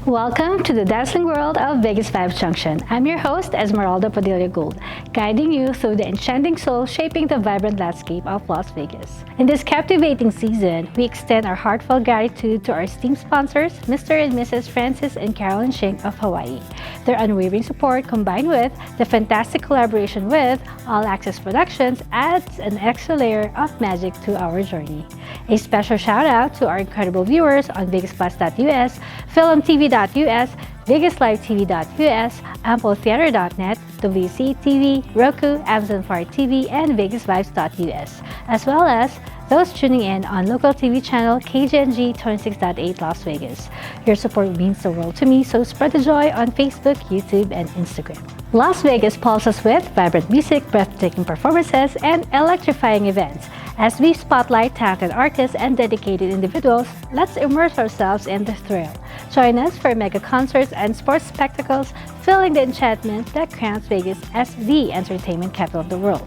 Welcome to the dazzling world of VegasVibes Junction. I'm your host, Esmeralda Padilla-Gould, guiding you through the enchanting soul shaping the vibrant landscape of Las Vegas. In this captivating season, we extend our heartfelt gratitude to our esteemed sponsors, Mr. and Mrs. Francis and Carolyn Shink of Hawaii. Their unwavering support combined with the fantastic collaboration with All Access Productions adds an extra layer of magic to our journey. A special shout out to our incredible viewers on VegasPlus.us, FilmTV.us, VegasLiveTV.us, AmpleTheater.net, WCTV, Roku, Amazon Fire TV, and VegasVibes.us, as well as those tuning in on local TV channel KGNG 26.8 Las Vegas. Your support means the world to me, so spread the joy on Facebook, YouTube, and Instagram. Las Vegas pulses with vibrant music, breathtaking performances, and electrifying events. As we spotlight talented artists and dedicated individuals, let's immerse ourselves in the thrill. Join us for mega concerts and sports spectacles, filling the enchantment that crowns Vegas as the entertainment capital of the world.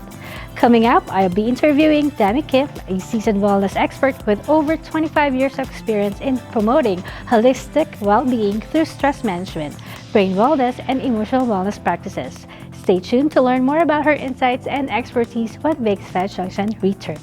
Coming up, I'll be interviewing Dami Kim, a seasoned wellness expert with over 25 years of experience in promoting holistic well-being through stress management, brain wellness, and emotional wellness practices. Stay tuned to learn more about her insights and expertise when VegasVibes Junction returns.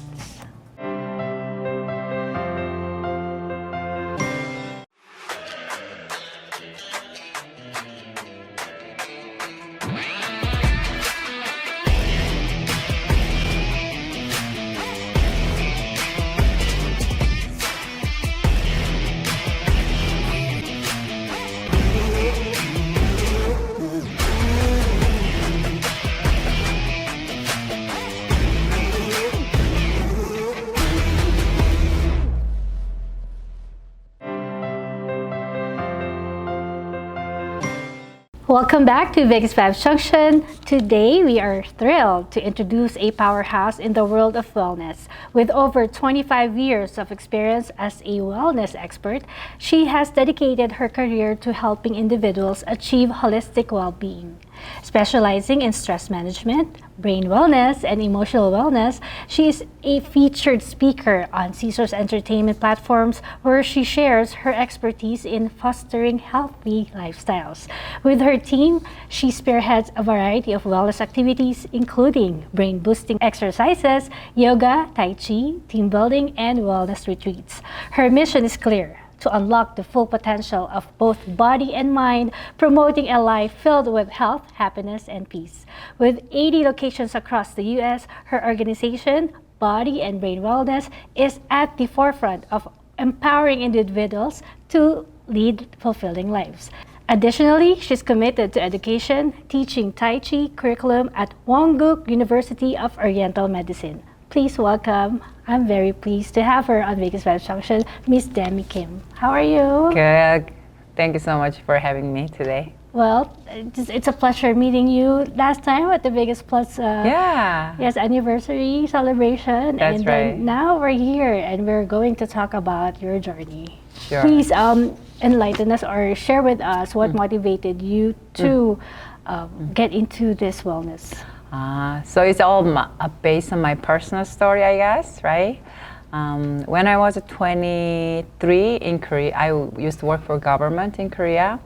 Welcome back to VegasVibes Junction. Today, we are thrilled to introduce a powerhouse in the world of wellness. With over 25 years of experience as a wellness expert, she has dedicated her career to helping individuals achieve holistic well-being. Specializing in stress management, brain wellness, and emotional wellness, she is a featured speaker on Caesars entertainment platforms where she shares her expertise in fostering healthy lifestyles. With her team, she spearheads a variety of wellness activities, including brain-boosting exercises, yoga, tai chi, team building, and wellness retreats. Her mission is clear: to unlock the full potential of both body and mind, promoting a life filled with health, happiness, and peace. With 80 locations across the U.S., her organization, Body and Brain Wellness, is at the forefront of empowering individuals to lead fulfilling lives. Additionally, she's committed to education, teaching Tai Chi curriculum at Wongguk University of Oriental Medicine. Please welcome, I'm very pleased to have her on VegasVibes Junction, Miss Dami Kim. How are you? Good. Thank you so much for having me today. Well, it's a pleasure meeting you last time at the Vegas Plus anniversary celebration. That's and right. Then now we're here and we're going to talk about your journey. Sure. Please enlighten us or share with us what motivated you to get into this wellness. So it's all based on my personal story, I guess, right? When I was 23 in Korea, I used to work for government in Korea.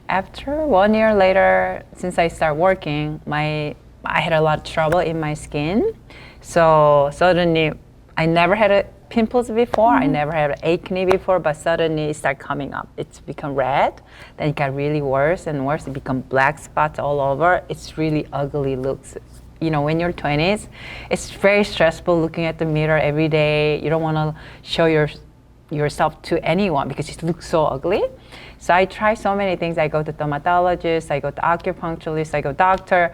After 1 year later, since I started working, I had a lot of trouble in my skin. So suddenly, I never had pimples before, I never had acne before, but suddenly it started coming up. It's become red, then it got really worse and worse. It become black spots all over. It's really ugly looks. You know, when you're 20s, it's very stressful looking at the mirror every day. You don't want to show yourself to anyone because it looks so ugly. So I try so many things. I go to dermatologist, I go to acupuncturist, I go doctor.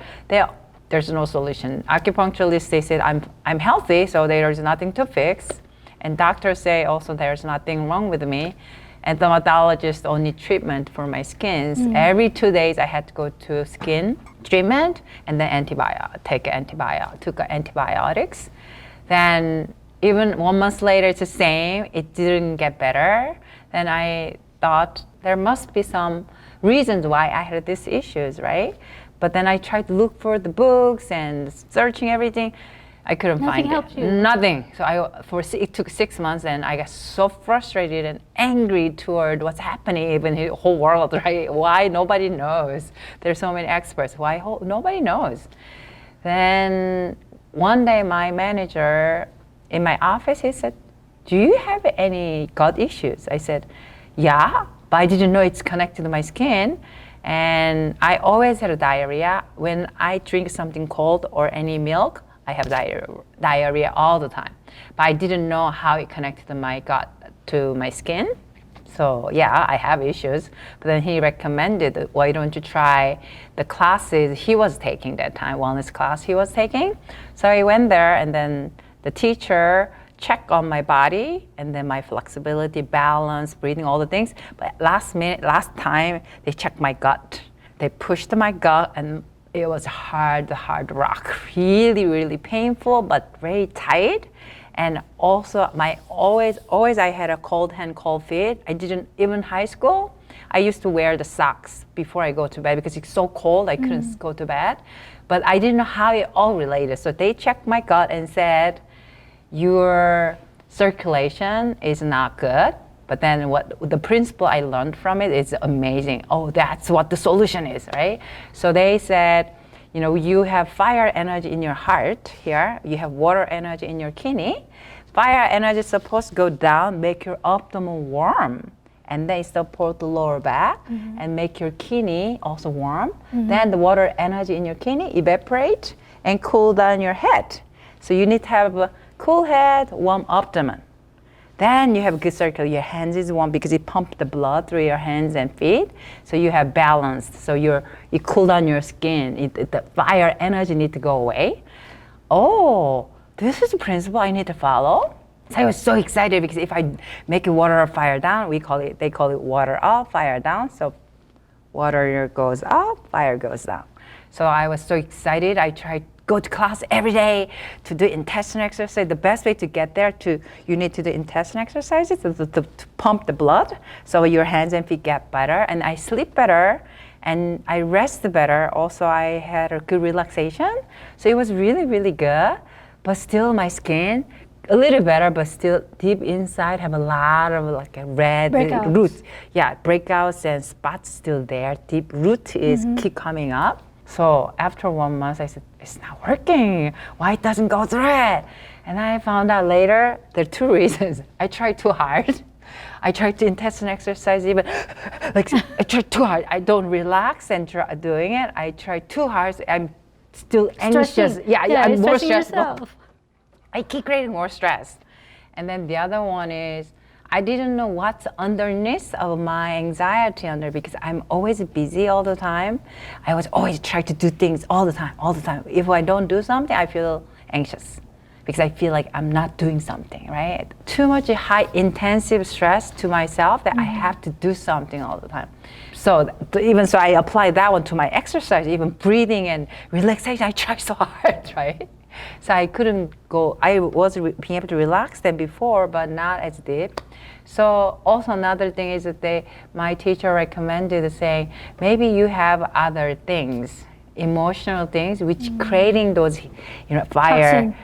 There's no solution. Acupuncturist, they said I'm healthy, so there's nothing to fix. And doctors say also there's nothing wrong with me. And dermatologist only treatment for my skins. Every 2 days I had to go to skin treatment and then took antibiotics. Then even 1 month later it's the same. It didn't get better. Then I thought there must be some reasons why I had these issues, right? But then I tried to look for the books and searching everything. I couldn't Nothing find helped it. you. Nothing. So it took 6 months, and I got so frustrated and angry toward what's happening even in the whole world, right? Why nobody knows? There's so many experts. Why nobody knows? Then one day my manager in my office, he said, "Do you have any gut issues?" I said, "Yeah, but I didn't know it's connected to my skin." And I always had a diarrhea. When I drink something cold or any milk, I have diarrhea all the time. But I didn't know how it connected to my gut to my skin. So yeah, I have issues. But then he recommended, why don't you try the classes he was taking that time, wellness class he was taking. So I went there, and then the teacher checked on my body, and then my flexibility, balance, breathing, all the things. But last time, they checked my gut. They pushed my gut, and it was hard rock. Really, really painful, but very tight. And also, always I had a cold hand, cold feet. I didn't, even high school, I used to wear the socks before I go to bed because it's so cold, I couldn't go to bed. But I didn't know how it all related. So they checked my gut and said, your circulation is not good. But then what the principle I learned from it is amazing. Oh, that's what the solution is, right? So they said, you know, you have fire energy in your heart here. You have water energy in your kidney. Fire energy is supposed to go down, make your abdomen warm. And then support the lower back and make your kidney also warm. Then the water energy in your kidney evaporate and cool down your head. So you need to have a cool head, warm abdomen. Then you have a good circle. Your hands is warm because it pumps the blood through your hands and feet. So you have balance. So you cool down your skin. The fire energy need to go away. Oh, this is a principle I need to follow. So I was so excited because if I make it water or fire down, they call it water up, fire down. So water goes up, fire goes down. So I was so excited. I tried go to class every day to do intestinal exercise. The best way to get there you need to do intestinal exercises to pump the blood so your hands and feet get better. And I sleep better and I rest better. Also, I had a good relaxation. So it was really, really good. But still my skin, a little better, but still deep inside have a lot of like a red roots. Yeah, breakouts and spots still there. Deep root is keep coming up. So after 1 month, I said, it's not working. Why it doesn't go through it? And I found out later, there are two reasons. I tried too hard. I tried to intestinal exercise even, like I tried too hard. I don't relax and try doing it. I tried too hard. I'm still anxious. Yeah, I'm more stressful. Yourself. I keep creating more stress. And then the other one is, I didn't know what's underneath of my anxiety because I'm always busy all the time. I was always trying to do things all the time. If I don't do something, I feel anxious because I feel like I'm not doing something, right? Too much high intensive stress to myself that I have to do something all the time. So I apply that one to my exercise, even breathing and relaxation. I try so hard, right? So I couldn't go, I was being able to relax than before, but not as deep. So also another thing is that my teacher recommended saying, maybe you have other things, emotional things, which creating those, fire,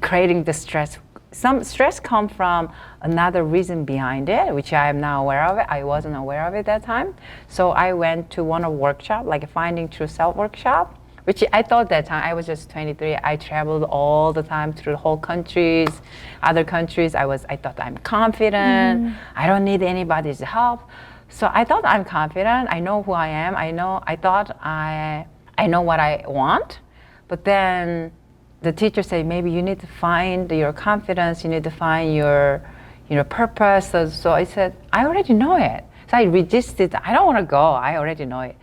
creating the stress. Some stress come from another reason behind it, which I am now aware of it. I wasn't aware of it at that time. So I went to one of workshop, like a Finding True Self workshop, which I thought that time, I was just 23. I traveled all the time through the whole countries, other countries. I thought I'm confident. I don't need anybody's help. So I thought I'm confident. I know who I am. I thought I know what I want. But then the teacher said, maybe you need to find your confidence. You need to find your purpose. So I said, I already know it. So I resisted. I don't want to go. I already know it.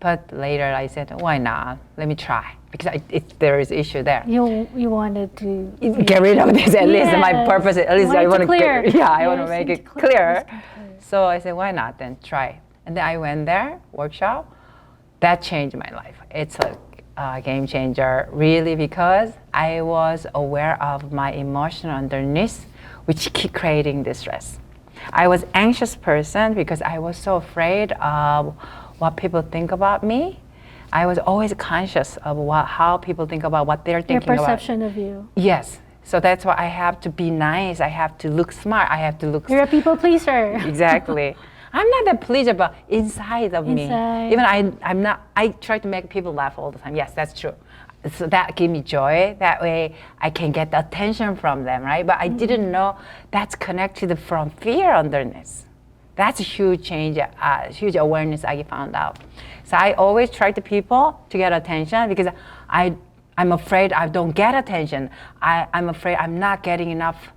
But later I said, why not? Let me try. Because there is issue there. You wanted to get rid of this at least. My purpose, at least I want to clear. I want to make it clear. So I said, why not then? Try. And then I went there, workshop. That changed my life. It's a game changer, really, because I was aware of my emotion underneath, which keep creating this stress. I was anxious person because I was so afraid of what people think about me. I was always conscious of how people think about what they're Their thinking about. perception of you. Yes. So that's why I have to be nice. I have to look smart. I have to look. You're a people pleaser. Exactly. I'm not that pleaser, but inside of me, even I'm not. I try to make people laugh all the time. Yes, that's true. So that give me joy. That way, I can get the attention from them, right? But I didn't know that's connected from fear underneath. That's a huge change, huge awareness I found out. So I always try to people to get attention because I'm afraid I don't get attention. I'm afraid I'm not getting enough,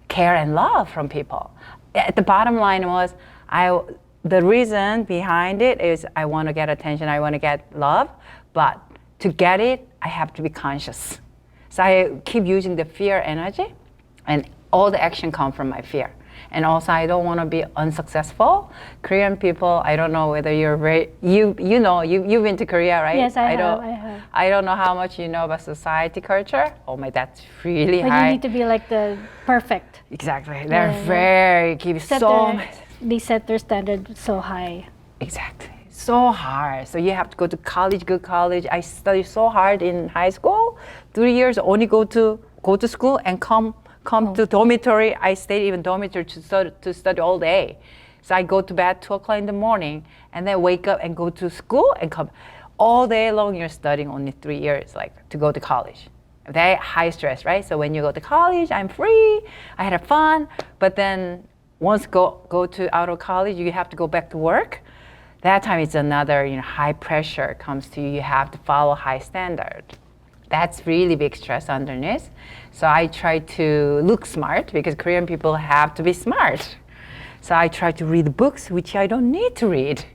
care and love from people. The bottom line was, the reason behind it is I want to get attention, I want to get love, but to get it, I have to be conscious. So I keep using the fear energy, and all the action comes from my fear. And also, I don't want to be unsuccessful. Korean people, I don't know whether you've been to Korea, right? Yes, I have. I don't know how much you know about society culture. Oh my, that's really But high. you need to be like the perfect. Exactly. They're very They set their standard so high. Exactly. So hard. So you have to go to college, good college. I studied so hard in high school. 3 years only go to school and come to dormitory. I stayed even dormitory to study all day. So I go to bed 2 o'clock in the morning and then wake up and go to school and come. All day long you're studying only 3 years, like to go to college. Very high stress, right? So when you go to college, I'm free, I had fun, but then once go to out of college, you have to go back to work. That time it's another high pressure comes to you. You have to follow high standard. That's really big stress underneath. So I try to look smart because Korean people have to be smart. So I try to read books which I don't need to read.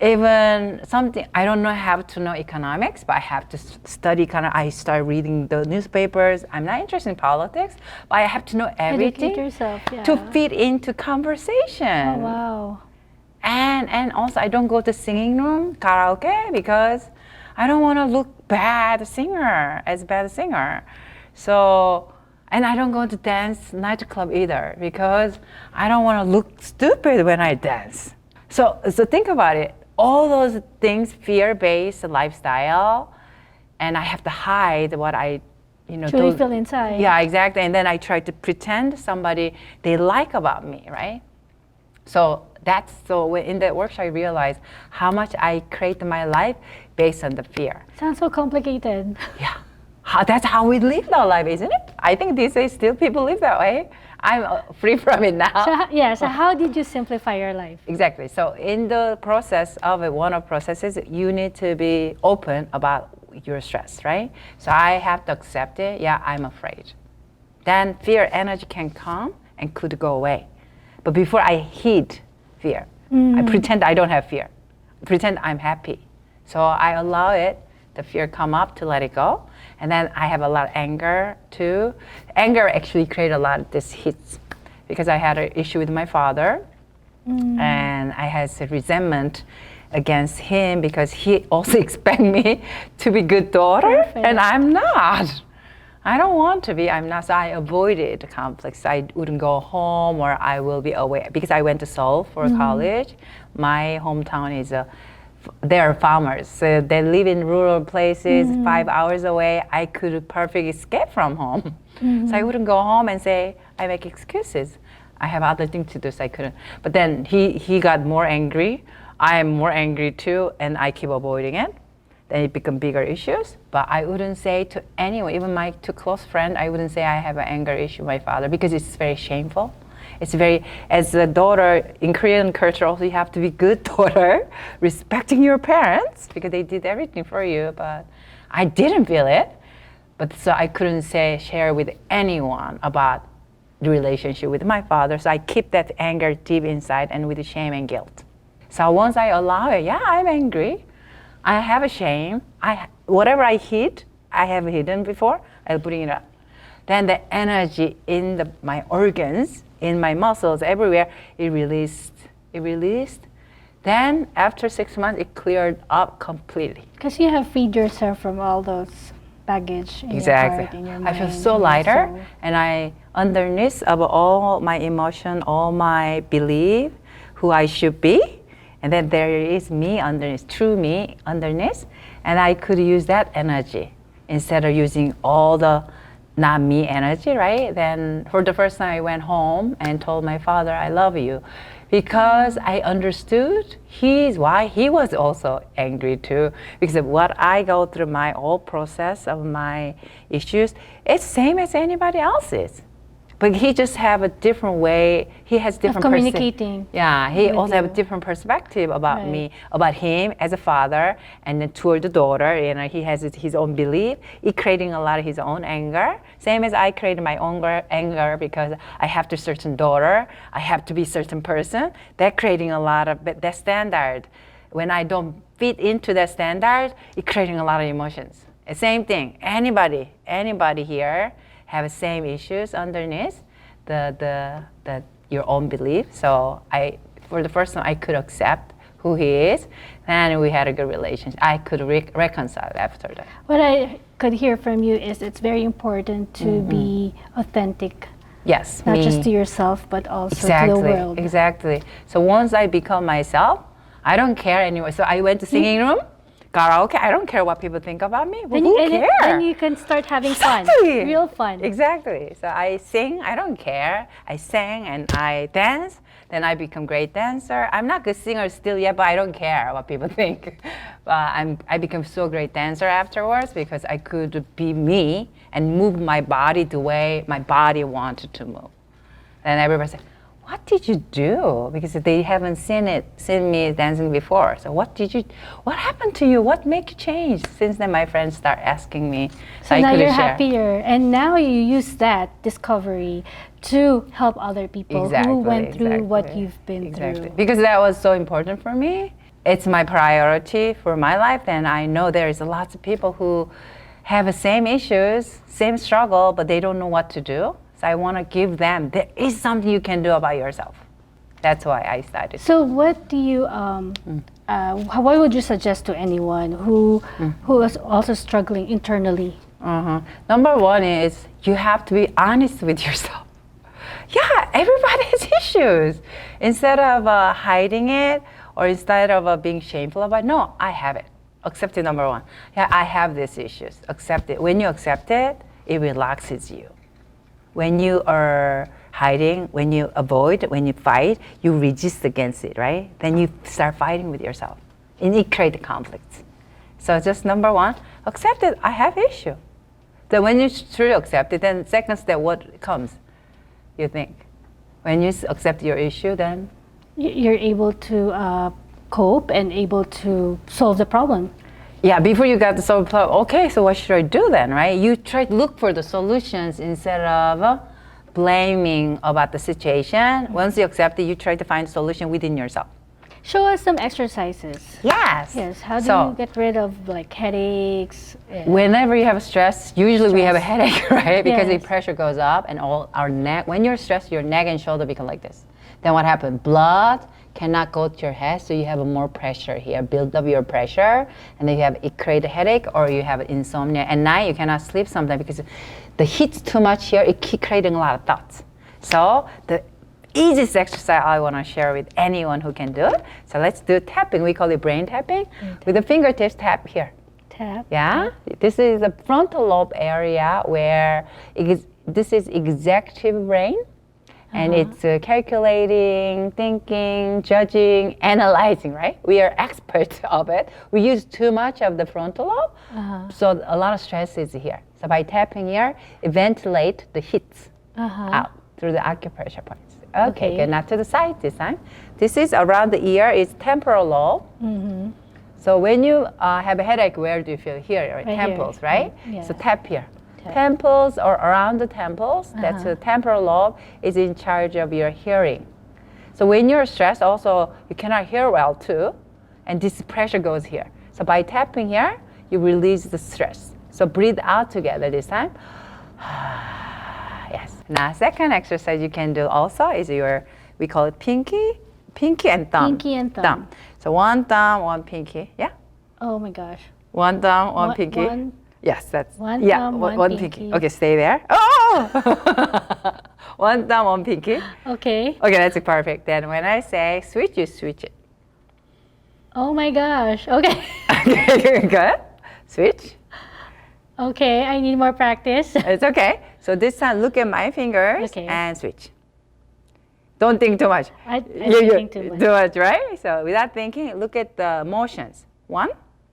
Even something, I don't have to know economics, but I have to study I start reading the newspapers. I'm not interested in politics, but I have to know everything. Educate yourself, yeah. To fit into conversation. Oh, wow. And also I don't go to singing room, karaoke, because I don't want to look bad singer. So, and I don't go to dance nightclub either because I don't want to look stupid when I dance. So think about it. All those things, fear-based lifestyle, and I have to hide what I, truly feel inside. Yeah, exactly. And then I try to pretend somebody they like about me, right? So in that workshop I realized how much I create my life based on the fear. Sounds so complicated. Yeah. That's how we live our life, isn't it? I think these days still people live that way. I'm free from it now. So how did you simplify your life? Exactly. So in the process of one of processes, you need to be open about your stress, right? So I have to accept it. Yeah, I'm afraid. Then fear energy can come and could go away. But before I hid fear, I pretend I don't have fear. Pretend I'm happy. So I allow the fear come up to let it go. And then I have a lot of anger too. Anger actually created a lot of these hits because I had an issue with my father and I had resentment against him because he also expect me to be good daughter. Perfect. And I'm not. I don't want to be, I'm not. So I avoided the conflicts. I wouldn't go home or I will be away because I went to Seoul for college. My hometown is they're farmers, so they live in rural places, 5 hours away. I could perfectly escape from home. So I wouldn't go home and say, I make excuses. I have other things to do, so I couldn't. But then he got more angry. I am more angry too, and I keep avoiding it. Then it become bigger issues. But I wouldn't say to anyone, even my two close friends, I wouldn't say I have an anger issue with my father because it's very shameful. It's very, as a daughter in Korean culture, also you have to be good daughter, respecting your parents because they did everything for you. But I didn't feel it. But so I couldn't share with anyone about the relationship with my father. So I keep that anger deep inside and with shame and guilt. So once I allow it, yeah, I'm angry. I have a shame. Whatever I hid, I have hidden before, I'll bring it up. Then the energy in my organs, in my muscles, everywhere, it released. Then after 6 months, it cleared up completely. Because you have freed yourself from all those baggage in your heart, in your mind. I feel so lighter, and I, underneath of all my emotion, all my belief, who I should be, And then there is me underneath, true me underneath, and I could use that energy instead of using all the not me energy, right? Then for the first time I went home and told my father, I love you. Because I understood why he was also angry too. Because of what I go through my whole process of my issues, it's same as anybody else's. But he just have a different way. He has different communicating. Yeah, he also have a different perspective about me, about him as a father, and then toward the daughter. You know, he has his own belief. He creating a lot of his own anger. Same as I created my own anger because I have to certain daughter. I have to be certain person. That creating a lot of that standard. When I don't fit into that standard, it creating a lot of emotions. Same thing. Anybody here have the same issues underneath the your own belief. So for the first time, I could accept who he is, and we had a good relationship. I could reconcile after that. What I could hear from you is it's very important to be authentic. Yes, not just to yourself, but also to the world. Exactly. So once I become myself, I don't care anymore. So I went to singing room. Karaoke, I don't care what people think about me. Well, who cares? Then you can start having fun, real fun. Exactly. So I sing, I don't care. I sing and I dance. Then I become great dancer. I'm not good singer still yet, but I don't care what people think. I become so great dancer afterwards because I could be me and move my body the way my body wanted to move. Then everybody said, what did you do? Because they haven't seen me dancing before. So what happened to you? What made you change? Since then, my friends start asking me. So now you're happier. And now you use that discovery to help other people who went through what you've been through. Because that was so important for me. It's my priority for my life. And I know there is lots of people who have the same issues, same struggle, but they don't know what to do. So I want to give them, there is something you can do about yourself. That's why I started. So what do you, what would you suggest to anyone who is also struggling internally? Number one is you have to be honest with yourself. Yeah, everybody has issues. Instead of hiding it or instead of being shameful about it, no, I have it. Accept it, number one. Yeah, I have these issues. Accept it. When you accept it, it relaxes you. When you are hiding, when you avoid, when you fight, you resist against it, right? Then you start fighting with yourself. And it creates conflicts. So just number one, accept it, I have issue. Then when you truly accept it, then second step, what comes? You think. When you accept your issue, then? You're able to cope and able to solve the problem. Yeah, before you got the solve problem, okay, so what should I do then, right? You try to look for the solutions instead of blaming about the situation. Once you accept it, you try to find a solution within yourself. Show us some exercises. Yes. Yes. How do you get rid of like headaches? Whenever you have stress, usually we have a headache, right? Because the pressure goes up and all our neck. When you're stressed, your neck and shoulder become like this. Then what happens? Blood cannot go to your head, so you have more pressure here. Build up your pressure, and then it create a headache or you have insomnia. At night you cannot sleep sometimes because the heat's too much here. It keeps creating a lot of thoughts. So the easiest exercise I want to share with anyone who can do it. So let's do tapping. We call it brain tapping. With the fingertips, tap here. Tap. Yeah. This is the frontal lobe area where this is executive brain. And it's calculating, thinking, judging, analyzing, right? We are experts of it. We use too much of the frontal lobe, so a lot of stress is here. So by tapping here, it ventilate the heat out through the acupressure points. Okay, good. Now to the side this time. This is around the ear, it's temporal lobe. So when you have a headache, where do you feel? Here, right? Temples, here. Right? Yeah. So tap here. Temples or around the temples, that's the temporal lobe is in charge of your hearing. So when you're stressed, also you cannot hear well too, and this pressure goes here. So by tapping here, you release the stress. So breathe out together this time. Yes. Now second exercise you can do also is we call it pinky and thumb. Pinky and thumb. So one thumb, one pinky. Yeah. Oh my gosh. One thumb, one pinky. Yes, that's one thumb, one pinky. Okay, stay there. Oh! One thumb, one pinky. Okay. Okay, that's perfect. Then when I say switch, you switch it. Oh my gosh. Okay. Okay, good. Switch. Okay, I need more practice. It's okay. So this time, look at my fingers Okay. and switch. Don't think too much. I'm thinking too much. Too much, right? So without thinking, look at the motions. 1,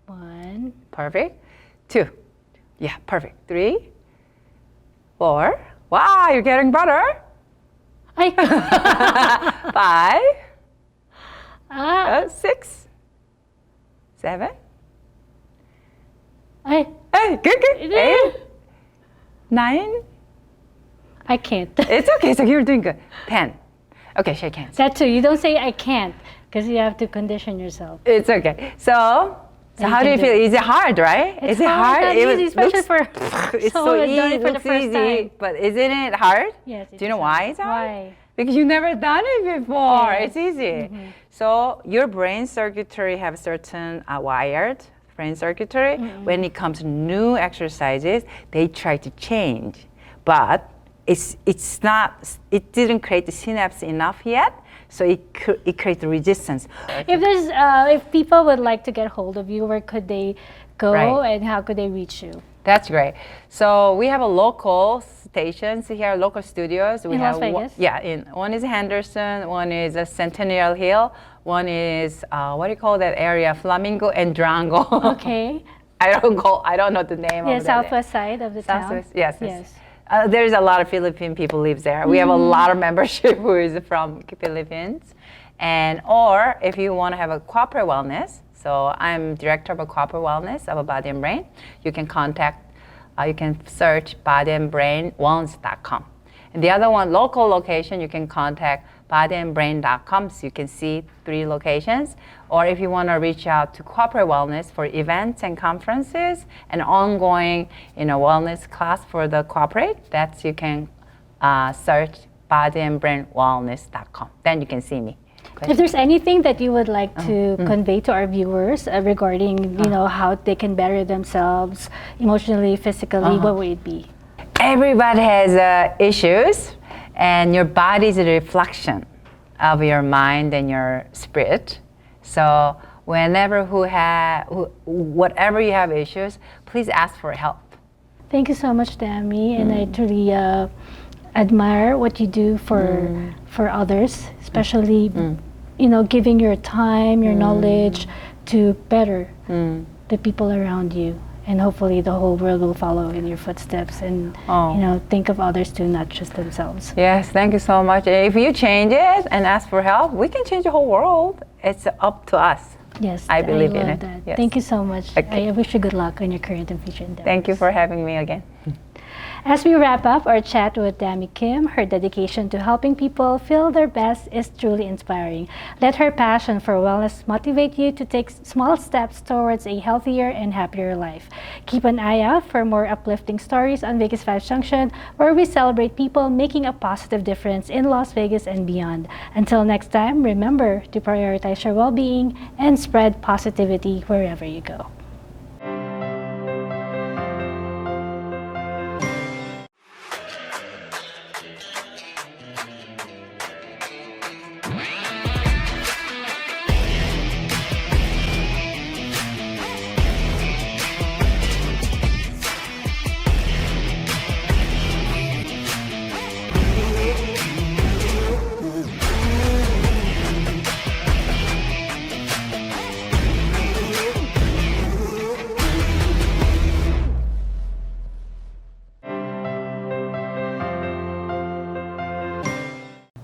One. perfect. 2, yeah, perfect. 3, 4. Wow, you're getting better. I 5, ah, 6, 7. I Hey, good, good. 8, 9. I can't. It's okay. So you're doing good. 10. Okay, shake hands. That too. You don't say I can't because you have to condition yourself. It's okay. So You how do can you do feel? it. Is it hard, right? It's Is it hard? Not It easy, especially looks- for it's so someone who's done easy. it for the Looks first easy, time. but isn't it hard? Yes. Do you know why it's hard? Why? Because you've never done it before. Yes. It's easy. So your brain circuitry have certain wired brain circuitry. When it comes to new exercises, they try to change, but it's not. It didn't create the synapse enough yet. So it creates resistance. If there's if people would like to get hold of you, where could they go Right. and how could they reach you? That's great. So we have a local stations here, local studios. We In have Las Vegas? one is Henderson, one is Centennial Hill, one is what do you call that area? Flamingo and Durango. Okay. I don't know the name Yeah, of that. southwest side of the town. Southwest, yes. Yes. There's a lot of Philippine people lives there. We have a lot of membership who is from Philippines. And or if you want to have a cooperative wellness, so I'm director of a cooperative wellness of a body and brain. You can contact, you can search bodyandbrainwellness.com. And the other one, local location, you can contact bodyandbrain.com, so you can see 3 locations. Or if you want to reach out to Corporate Wellness for events and conferences and ongoing, wellness class for the corporate, that's you can search bodyandbrainwellness.com. Then you can see me. If there's anything that you would like to convey to our viewers regarding, how they can better themselves emotionally, physically, what would it be? Everybody has issues, and your body is a reflection of your mind and your spirit. So whenever whatever you have issues, please ask for help. Thank you so much, Dami, and I truly admire what you do for others, especially giving your time, your knowledge to better the people around you, and hopefully the whole world will follow in your footsteps and think of others too, not just themselves. Yes, thank you so much. If you change it and ask for help, we can change the whole world. It's up to us. Yes, I believe in love it. that. Yes. Thank you so much. Okay. I wish you good luck on your current and future endeavors. Thank you for having me again. As we wrap up our chat with Dami Kim, her dedication to helping people feel their best is truly inspiring. Let her passion for wellness motivate you to take small steps towards a healthier and happier life. Keep an eye out for more uplifting stories on VegasVibes Junction, where we celebrate people making a positive difference in Las Vegas and beyond. Until next time, remember to prioritize your well-being and spread positivity wherever you go.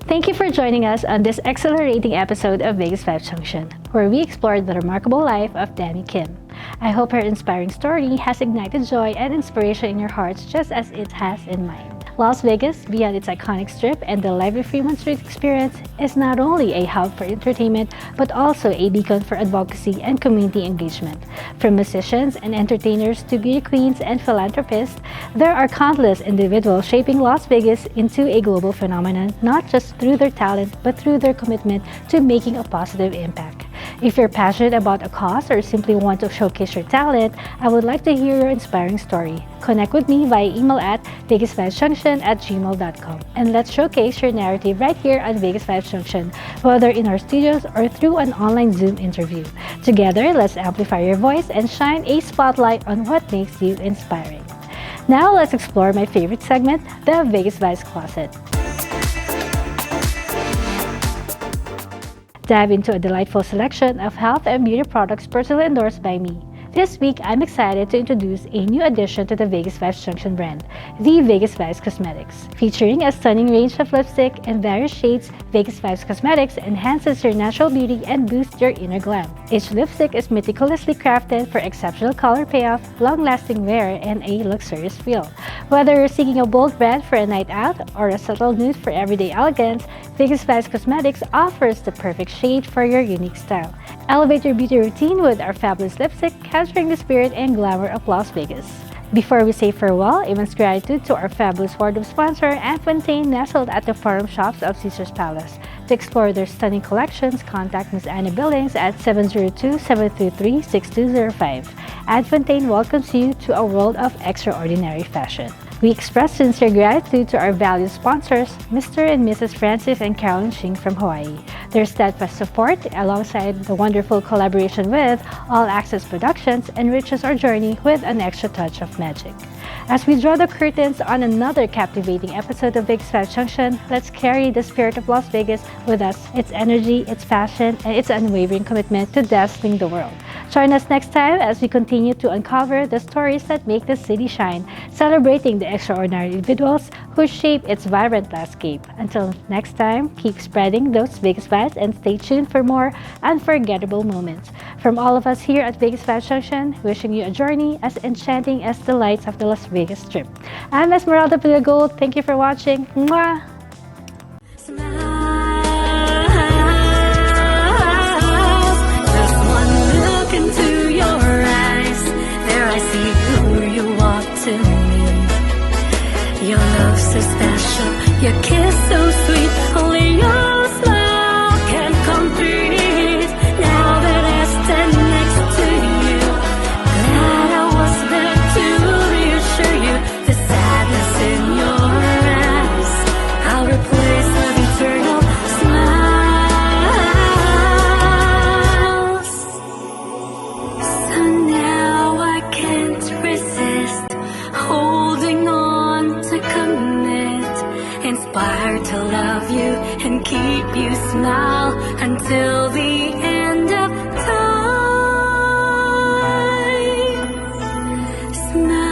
Thank you for joining us on this exhilarating episode of VegasVibes Junction, where we explored the remarkable life of Dami Kim. I hope her inspiring story has ignited joy and inspiration in your hearts just as it has in mine. Las Vegas, beyond its iconic strip and the lively Fremont Street experience, is not only a hub for entertainment, but also a beacon for advocacy and community engagement. From musicians and entertainers to beauty queens and philanthropists, there are countless individuals shaping Las Vegas into a global phenomenon, not just through their talent, but through their commitment to making a positive impact. If you're passionate about a cause or simply want to showcase your talent, I would like to hear your inspiring story. Connect with me via email at VegasVibesJunction@gmail.com and let's showcase your narrative right here on Vegas Vibes Junction, whether in our studios or through an online Zoom interview. Together, let's amplify your voice and shine a spotlight on what makes you inspiring. Now, let's explore my favorite segment, the Vegas Vibes Closet. Dive into a delightful selection of health and beauty products personally endorsed by me. This week, I'm excited to introduce a new addition to the Vegas Vibes Junction brand, the Vegas Vibes Cosmetics. Featuring a stunning range of lipstick in various shades, Vegas Vibes Cosmetics enhances your natural beauty and boosts your inner glam. Each lipstick is meticulously crafted for exceptional color payoff, long-lasting wear, and a luxurious feel. Whether you're seeking a bold red for a night out or a subtle nude for everyday elegance, Vegas Vibes Cosmetics offers the perfect shade for your unique style. Elevate your beauty routine with our fabulous lipstick, capturing the spirit and glamour of Las Vegas. Before we say farewell, immense gratitude to our fabulous wardrobe sponsor, Adfontaine, nestled at the Forum Shops of Caesars Palace. To explore their stunning collections, contact Ms. Anna Billings at 702-733-6205. Adfontaine welcomes you to a world of extraordinary fashion. We express sincere gratitude to our valued sponsors, Mr. and Mrs. Francis and Carolyn Shing from Hawaii. Their steadfast support, alongside the wonderful collaboration with All Access Productions, enriches our journey with an extra touch of magic. As we draw the curtains on another captivating episode of Vegas Vibes Junction, let's carry the spirit of Las Vegas with us, its energy, its passion, and its unwavering commitment to dazzling the world. Join us next time as we continue to uncover the stories that make the city shine, celebrating the extraordinary individuals who shape its vibrant landscape. Until next time, keep spreading those Vegas vibes and stay tuned for more unforgettable moments. From all of us here at Vegas Vibes Junction, wishing you a journey as enchanting as the lights of the Las Vegas Strip. I'm Esmeralda Padilla-Gould. Thank you for watching. Mwah! Into your eyes, there I see who you are to me. Your love so special, your kiss so sweet, only your smile can complete. Now that I stand next to you, glad I was there to reassure you. The sadness in your eyes, I'll replace with eternal smiles. So now I can't resist holding on to commit, inspired to love you and keep you smile until the end of time. Smile.